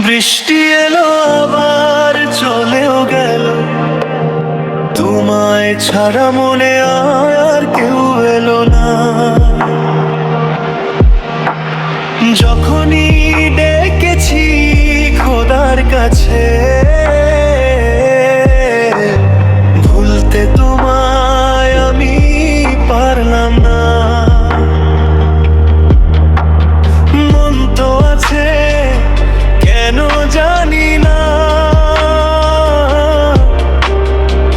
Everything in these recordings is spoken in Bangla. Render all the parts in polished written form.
বৃষ্টি এলো আবার চলেও গেল, তোমায় ছাড়া মনে আর কেউ এলো না। যখনই ডেকেছি খোদার কাছে, ভুলতে তোমায় আমি পারলাম না। মন তো আছে কেন জানি না,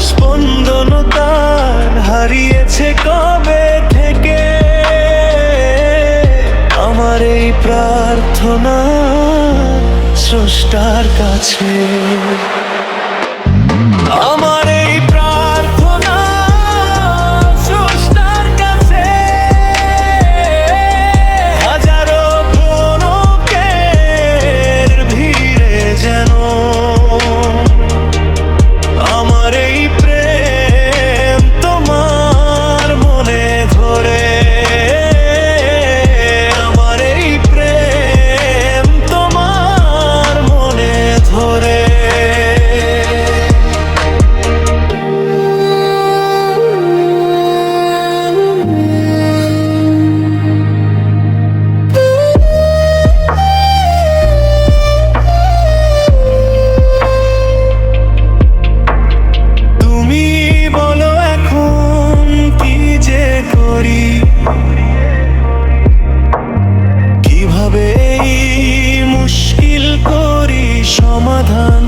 স্পন্দন তার হারিয়েছে কবে থেকে। আমার এই প্রার্থনা স্রষ্টার কাছে, আমার এই প্রার্থনা স্রষ্টার কাছে। হাজারো পলকের ভিড়ে যেন আমার এই প্রেম তোমার মনে ধরে। আমার এই প্রেম তোমার মনে ধরে। তুমি বলো এখন কি যে করি, কিভাবে এই মুশকিল করি সমাধান।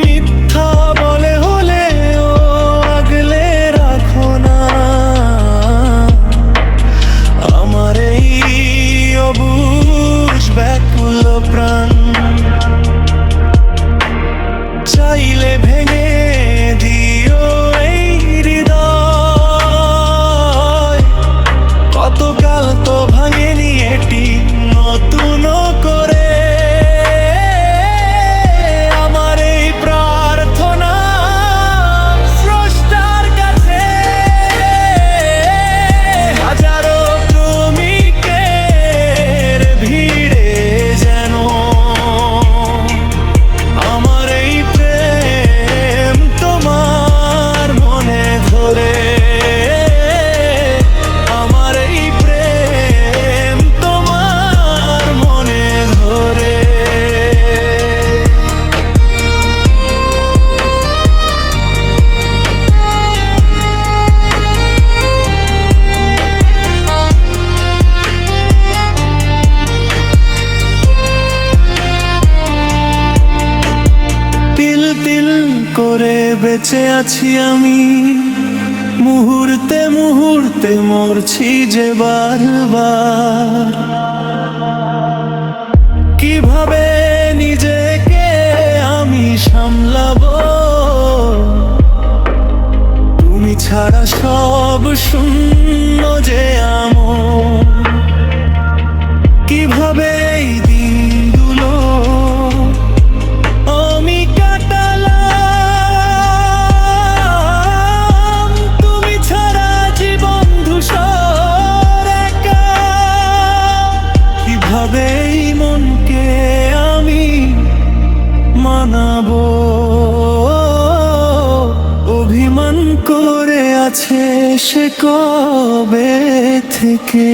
মিথ্যা বলে হলেও আগলে রাখো না আমার এই অবুঝ ব্যাকুল প্রাণ। চাইলে ভেঙে দিও এই হৃদয়, কতকাল তো ভাঙেনি এটি নতুন করে। আমার এই প্রার্থনা স্রষ্টার কাছে। হাজারো প্রেমিকের ভিড়ে যেন আমার এই প্রেম তোমার মনে ধরে। আমার এই প্রেম তোমার মনে ধরে। তিল তিল করে বেঁচে আছি আমি, মুহূর্তে মুহূর্তে মরছি যে বারবার। কিভাবে নিজেকে আমি সামলাবো, তুমি ছাড়া সব শূন্য যে আমার। কিভাবে এই দিনগুলো আমি কাটালাম, তুমি ছাড়া জীবন ধূসর একা। কিভাবে এই মনকে আমি মানাবো, অভিমান করে আছে সে কবে থেকে।